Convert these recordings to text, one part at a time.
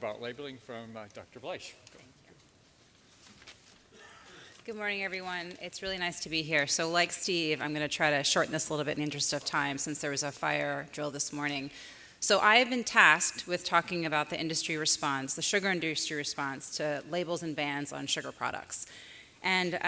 about labeling from Dr. Bleich. Good morning, everyone. It's really nice to be here. So like Steve, I'm going to try to shorten this a little bit in the interest of time since there was a fire drill this morning. So I have been tasked with talking about the industry response, the sugar industry response to labels and bans on sugar products. And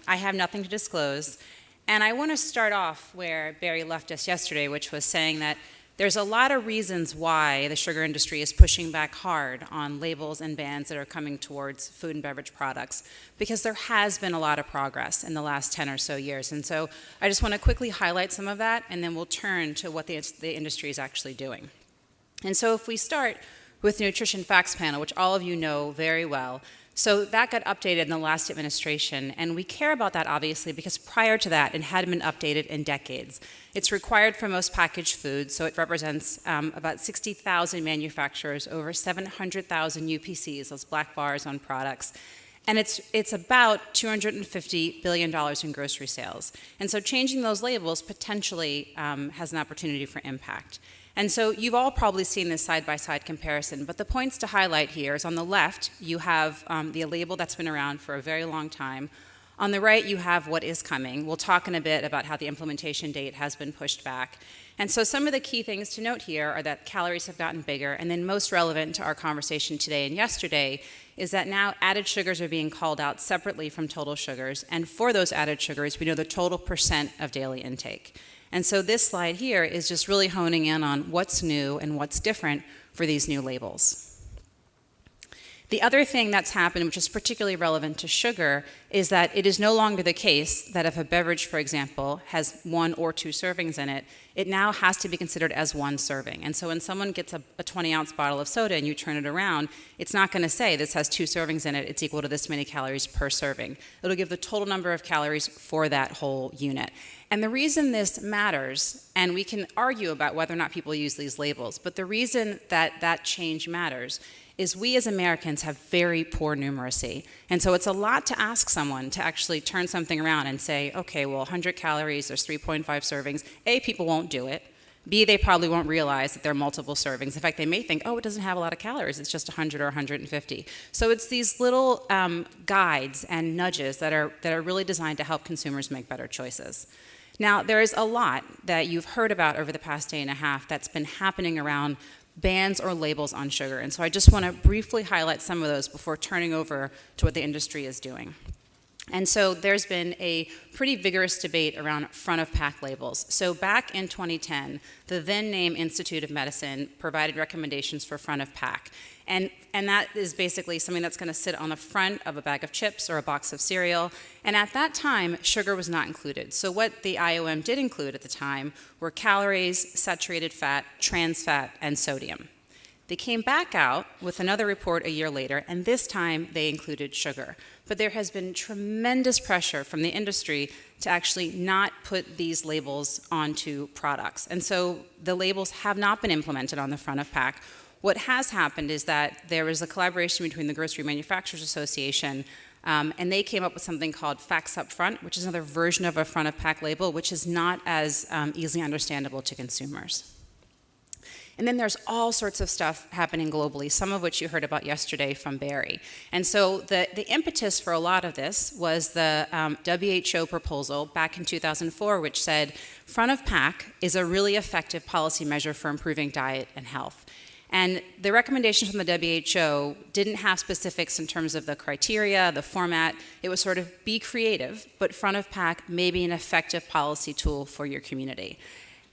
I have nothing to disclose. And I want to start off where Barry left us yesterday, which was saying that there's a lot of reasons why the sugar industry is pushing back hard on labels and bans that are coming towards food and beverage products, because there has been a lot of progress in the last 10 or so years. And so I just want to quickly highlight some of that, and then we'll turn to what the industry is actually doing. And so if we start with the Nutrition Facts Panel, which all of you know very well, so that got updated in the last administration, and we care about that obviously because prior to that it hadn't been updated in decades. It's required for most packaged foods, so it represents about 60,000 manufacturers, over 700,000 UPCs, those black bars on products, and it's about $250 billion in grocery sales. And so changing those labels potentially has an opportunity for impact. And so you've all probably seen this side-by-side comparison, but the points to highlight here is on the left, you have the label that's been around for a very long time. On the right, you have what is coming. We'll talk in a bit about how the implementation date has been pushed back. And so some of the key things to note here are that calories have gotten bigger, and then most relevant to our conversation today and yesterday is that now added sugars are being called out separately from total sugars, and for those added sugars, we know the total percent of daily intake. And so this slide here is just really honing in on what's new and what's different for these new labels. The other thing that's happened, which is particularly relevant to sugar, is that it is no longer the case that if a beverage, for example, has 1 or 2 servings in it, it now has to be considered as 1 serving. And so when someone gets a 20-ounce bottle of soda and you turn it around, it's not going to say this has 2 servings in it, it's equal to this many calories per serving. It'll give the total number of calories for that whole unit. And the reason this matters, and we can argue about whether or not people use these labels, but the reason that that change matters is we as Americans have very poor numeracy. And so it's a lot to ask someone to actually turn something around and say, okay, well, 100 calories, there's 3.5 servings. A, people won't do it. B, they probably won't realize that there are multiple servings. In fact, they may think, oh, it doesn't have a lot of calories, it's just 100 or 150. So it's these little guides and nudges that are really designed to help consumers make better choices. Now, there is a lot that you've heard about over the past day and a half that's been happening around bans or labels on sugar. And so I just want to briefly highlight some of those before turning over to what the industry is doing. And so there's been a pretty vigorous debate around front-of-pack labels. So back in 2010, the then-named Institute of Medicine provided recommendations for front-of-pack. And that is basically something that's going to sit on the front of a bag of chips or a box of cereal. And at that time, sugar was not included. So what the IOM did include at the time were calories, saturated fat, trans fat, and sodium. They came back out with another report a year later, and this time they included sugar. But there has been tremendous pressure from the industry to actually not put these labels onto products. And so the labels have not been implemented on the front of pack. What has happened is that there was a collaboration between the Grocery Manufacturers Association and they came up with something called Facts Up Front, which is another version of a front of pack label, which is not as easily understandable to consumers. And then there's all sorts of stuff happening globally, some of which you heard about yesterday from Barry. And so the impetus for a lot of this was the WHO proposal back in 2004, which said front of pack is a really effective policy measure for improving diet and health. And the recommendations from the WHO didn't have specifics in terms of the criteria, the format. It was sort of be creative, but front of pack may be an effective policy tool for your community.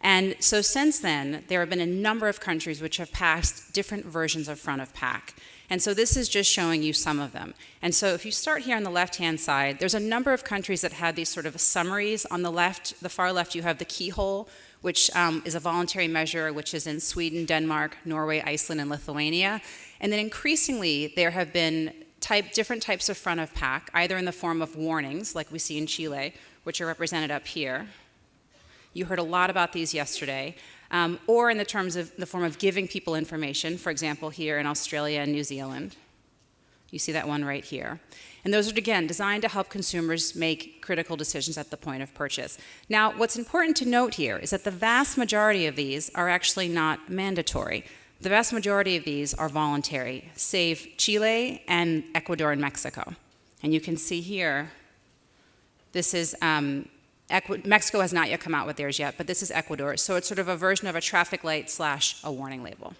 And so since then, there have been a number of countries which have passed different versions of front of pack. And so this is just showing you some of them. And so if you start here on the left-hand side, there's a number of countries that have these sort of summaries. On the left, the far left, you have the keyhole, which is a voluntary measure, which is in Sweden, Denmark, Norway, Iceland, and Lithuania. And then increasingly, there have been different types of front of pack, either in the form of warnings, like we see in Chile, which are represented up here. You heard a lot about these yesterday, or in the form of giving people information, for example, here in Australia and New Zealand. You see that one right here. And those are, again, designed to help consumers make critical decisions at the point of purchase. Now, what's important to note here is that the vast majority of these are actually not mandatory. The vast majority of these are voluntary, save Chile and Ecuador and Mexico. And you can see here, this is, Mexico has not yet come out with theirs yet, but this is Ecuador. So it's sort of a version of a traffic light / a warning label.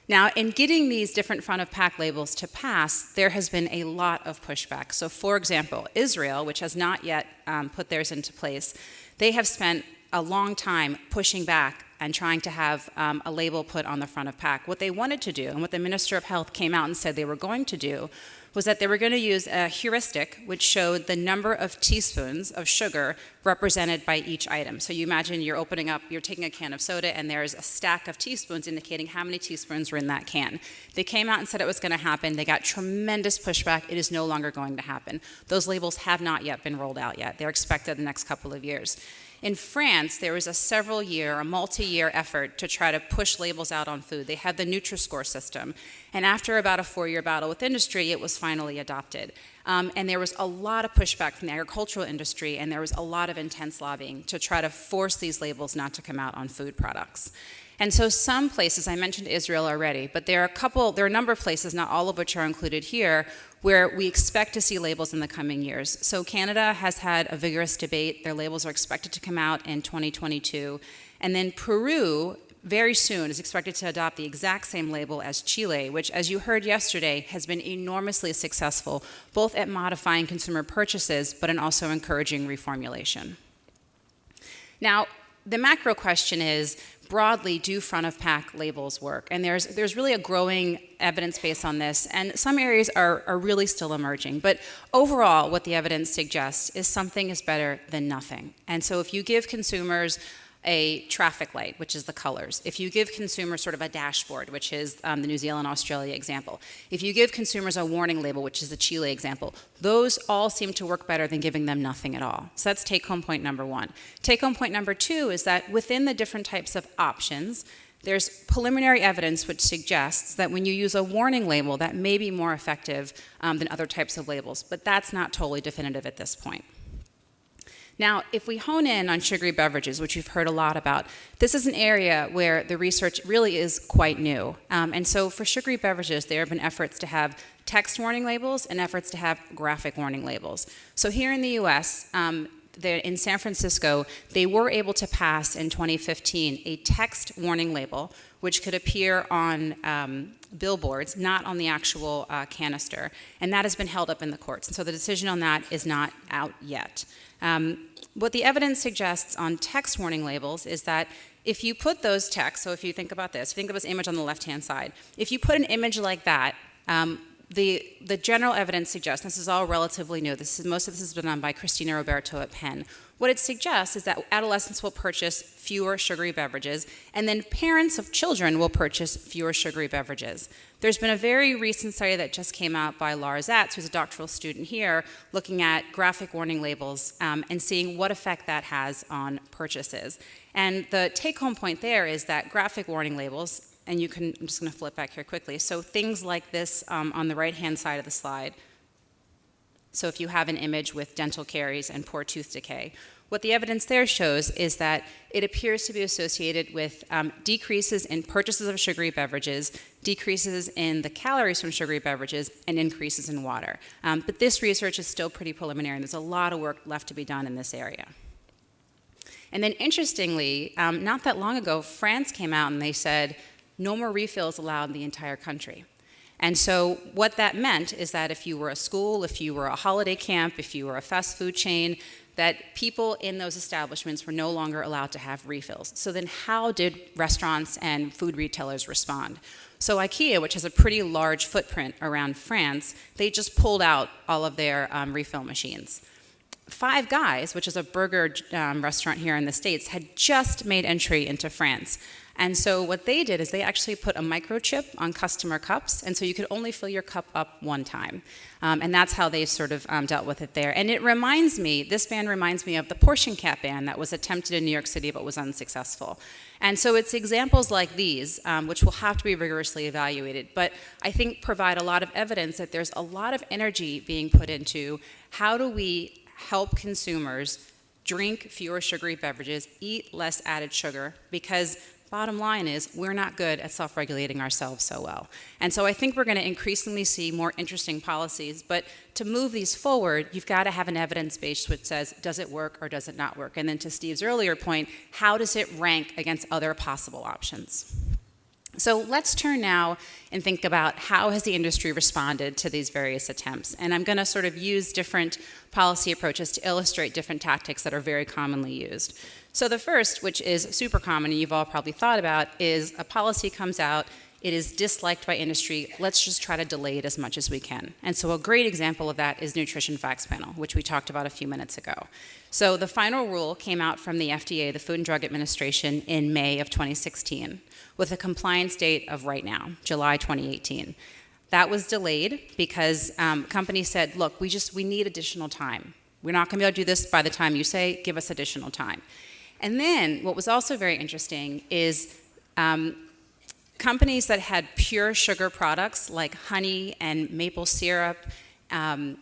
Now, in getting these different front-of-pack labels to pass, there has been a lot of pushback. So, for example, Israel, which has not yet put theirs into place, they have spent a long time pushing back and trying to have a label put on the front of pack. What they wanted to do, and what the Minister of Health came out and said they were going to do, was that they were going to use a heuristic which showed the number of teaspoons of sugar represented by each item. So you imagine you're taking a can of soda, and there's a stack of teaspoons indicating how many teaspoons were in that can. They came out and said it was going to happen. They got tremendous pushback. It is no longer going to happen. Those labels have not yet been rolled out yet. They're expected in the next couple of years. In France, there was a multi-year effort to try to push labels out on food. They had the Nutri-Score system. And after about a 4-year battle with industry, it was finally adopted. And there was a lot of pushback from the agricultural industry, and there was a lot of intense lobbying to try to force these labels not to come out on food products. And so some places, I mentioned Israel already, but there are a number of places, not all of which are included here, where we expect to see labels in the coming years. So Canada has had a vigorous debate. Their labels are expected to come out in 2022. And then Peru, very soon, is expected to adopt the exact same label as Chile, which, as you heard yesterday, has been enormously successful, both at modifying consumer purchases, but in also encouraging reformulation. Now, the macro question is, broadly, do front-of-pack labels work? And there's really a growing evidence base on this, and some areas are really still emerging. But overall, what the evidence suggests is something is better than nothing. And so if you give consumers a traffic light, which is the colors, if you give consumers sort of a dashboard, which is the New Zealand-Australia example, if you give consumers a warning label, which is the Chile example, those all seem to work better than giving them nothing at all. So that's take-home point number one. Take-home point number two is that within the different types of options, there's preliminary evidence which suggests that when you use a warning label, that may be more effective than other types of labels, but that's not totally definitive at this point. Now, if we hone in on sugary beverages, which you've heard a lot about, this is an area where the research really is quite new. And so for sugary beverages, there have been efforts to have text warning labels and efforts to have graphic warning labels. So here in the US, in San Francisco, they were able to pass in 2015 a text warning label, which could appear on billboards, not on the actual canister. And that has been held up in the courts. And so the decision on that is not out yet. What the evidence suggests on text warning labels is that if you put those texts, so if you think about this, think of this image on the left-hand side, if you put an image like that, the general evidence suggests, this is all relatively new, most of this has been done by Christina Roberto at Penn. What it suggests is that adolescents will purchase fewer sugary beverages, and then parents of children will purchase fewer sugary beverages. There's been a very recent study that just came out by Laura Zatz, who's a doctoral student here, looking at graphic warning labels and seeing what effect that has on purchases. And the take-home point there is that graphic warning labels, and I'm just going to flip back here quickly. So things like this on the right-hand side of the slide. So if you have an image with dental caries and poor tooth decay, what the evidence there shows is that it appears to be associated with decreases in purchases of sugary beverages, decreases in the calories from sugary beverages, and increases in water. But this research is still pretty preliminary, and there's a lot of work left to be done in this area. And then interestingly, not that long ago, France came out and they said, no more refills allowed in the entire country. And so what that meant is that if you were a school, if you were a holiday camp, if you were a fast food chain, that people in those establishments were no longer allowed to have refills. So then how did restaurants and food retailers respond? So IKEA, which has a pretty large footprint around France, they just pulled out all of their refill machines. Five Guys, which is a burger restaurant here in the States, had just made entry into France. And so what they did is they actually put a microchip on customer cups, and so you could only fill your cup up one time. And that's how they sort of dealt with it there. And this ban reminds me of the portion cap ban that was attempted in New York City but was unsuccessful. And so it's examples like these, which will have to be rigorously evaluated, but I think provide a lot of evidence that there's a lot of energy being put into how do we help consumers drink fewer sugary beverages, eat less added sugar, because bottom line is we're not good at self-regulating ourselves so well. And so I think we're going to increasingly see more interesting policies, but to move these forward, you've got to have an evidence base which says, does it work or does it not work? And then to Steve's earlier point, how does it rank against other possible options? So let's turn now and think about how has the industry responded to these various attempts. And I'm going to sort of use different policy approaches to illustrate different tactics that are very commonly used. So the first, which is super common and you've all probably thought about, is a policy comes out, it is disliked by industry, let's just try to delay it as much as we can. And so a great example of that is Nutrition Facts Panel, which we talked about a few minutes ago. So the final rule came out from the FDA, the Food and Drug Administration, in May of 2016, with a compliance date of right now, July 2018. That was delayed because companies said, look, we need additional time. We're not going to be able to do this by the time you say, give us additional time. And then what was also very interesting is companies that had pure sugar products like honey and maple syrup and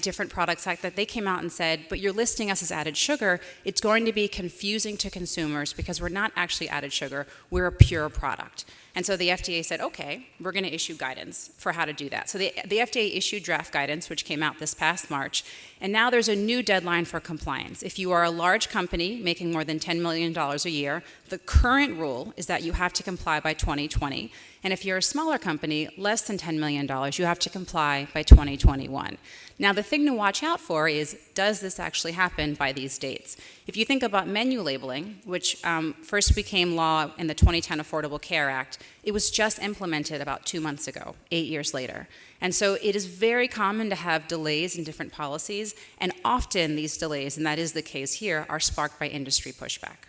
different products like that, they came out and said, but you're listing us as added sugar, it's going to be confusing to consumers because we're not actually added sugar, we're a pure product. And so the FDA said, okay, we're going to issue guidance for how to do that. So the FDA issued draft guidance, which came out this past March, and now there's a new deadline for compliance. If you are a large company making more than $10 million a year, the current rule is that you have to comply by 2020. And if you're a smaller company, less than $10 million, you have to comply by 2021. Now, the thing to watch out for is, does this actually happen by these dates? If you think about menu labeling, which first became law in the 2010 Affordable Care Act, it was just implemented about 2 months ago, 8 years later. And so it is very common to have delays in different policies, and often these delays, and that is the case here, are sparked by industry pushback.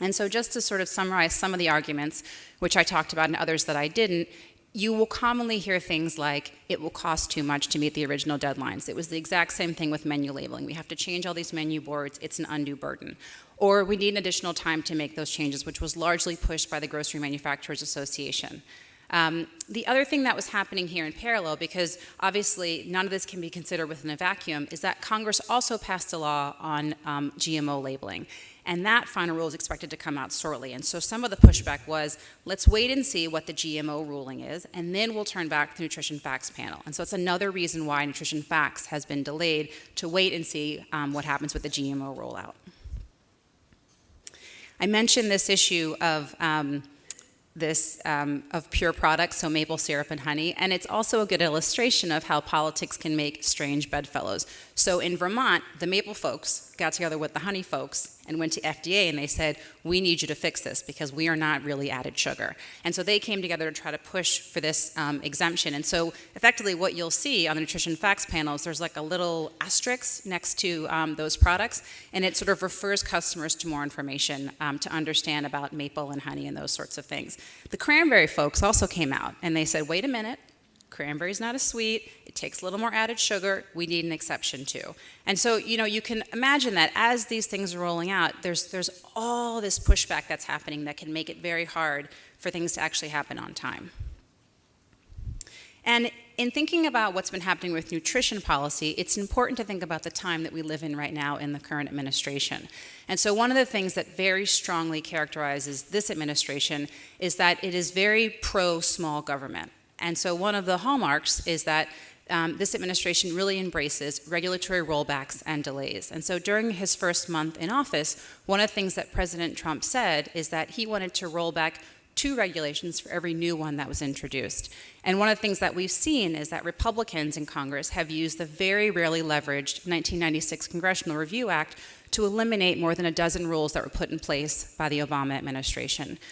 And so just to sort of summarize some of the arguments, which I talked about and others that I didn't, you will commonly hear things like, it will cost too much to meet the original deadlines. It was the exact same thing with menu labeling. We have to change all these menu boards. It's an undue burden. Or we need additional time to make those changes, which was largely pushed by the Grocery Manufacturers Association. The other thing that was happening here in parallel, because obviously none of this can be considered within a vacuum, is that Congress also passed a law on GMO labeling. And that final rule is expected to come out shortly. And so some of the pushback was, let's wait and see what the GMO ruling is, and then we'll turn back to the Nutrition Facts Panel. And so it's another reason why Nutrition Facts has been delayed, to wait and see what happens with the GMO rollout. I mentioned this issue of pure products, so maple syrup and honey, and it's also a good illustration of how politics can make strange bedfellows. So in Vermont, the maple folks got together with the honey folks and went to FDA and they said, we need you to fix this because we are not really added sugar. And so they came together to try to push for this exemption. And so effectively what you'll see on the Nutrition Facts panels, there's like a little asterisk next to those products, and it sort of refers customers to more information to understand about maple and honey and those sorts of things. The cranberry folks also came out and they said, wait a minute, cranberry's not a sweet, it takes a little more added sugar, we need an exception too. And so, you can imagine that as these things are rolling out, there's all this pushback that's happening that can make it very hard for things to actually happen on time. And in thinking about what's been happening with nutrition policy, it's important to think about the time that we live in right now in the current administration. And so one of the things that very strongly characterizes this administration is that it is very pro-small government. And so one of the hallmarks is that this administration really embraces regulatory rollbacks and delays. And so during his first month in office, one of the things that President Trump said is that he wanted to roll back 2 regulations for every new one that was introduced. And one of the things that we've seen is that Republicans in Congress have used the very rarely leveraged 1996 Congressional Review Act to eliminate more than a dozen rules that were put in place by the Obama administration.